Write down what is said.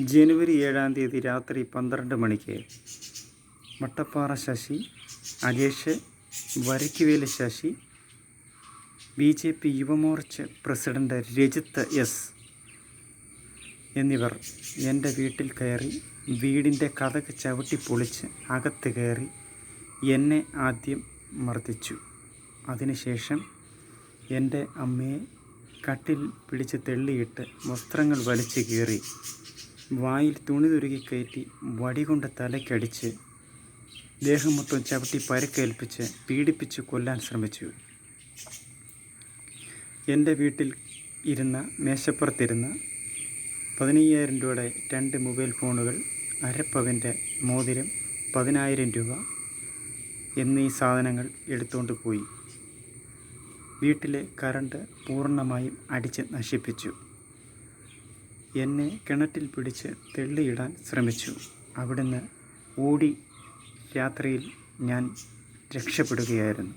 ജനുവരി 7 രാത്രി 12 മണിക്ക് Vattappara Sasi, Ajesh, Varakkuveli Sasi, BJP Yuva Morcha president Rajith S എന്നിവർ എൻ്റെ വീട്ടിൽ കയറി വീടിൻ്റെ കതക് ചവിട്ടിപ്പൊളിച്ച് അകത്ത് കയറി എന്നെ ആദ്യം മർദ്ദിച്ചു. അതിനുശേഷം എൻ്റെ അമ്മയെ കട്ടിൽ പിടിച്ച് തെള്ളിയിട്ട് വസ്ത്രങ്ങൾ വലിച്ചു കീറി വായിൽ തുണി തുരുകിക്കയറ്റി വടികൊണ്ട് തലയ്ക്കടിച്ച് ദേഹം മൊത്തം ചവിട്ടി പരുക്കേൽപ്പിച്ച് പീഡിപ്പിച്ച് കൊല്ലാൻ ശ്രമിച്ചു. എൻ്റെ വീട്ടിൽ ഇരുന്ന മേശപ്പുറത്തിരുന്ന 15,000 രൂപയുടെ 2 മൊബൈൽ ഫോണുകൾ, അരപ്പവൻ്റെ മോതിരം, 10,000 രൂപ എന്നീ സാധനങ്ങൾ എടുത്തുകൊണ്ട് പോയി. വീട്ടിലെ കറണ്ട് പൂർണ്ണമായും അടിച്ച് നശിപ്പിച്ചു. എന്നെ കിണറ്റിൽ പിടിച്ച് തെള്ളിയിടാൻ ശ്രമിച്ചു. അവിടുന്ന് ഓടി രാത്രിയിൽ ഞാൻ രക്ഷപ്പെടുകയായിരുന്നു.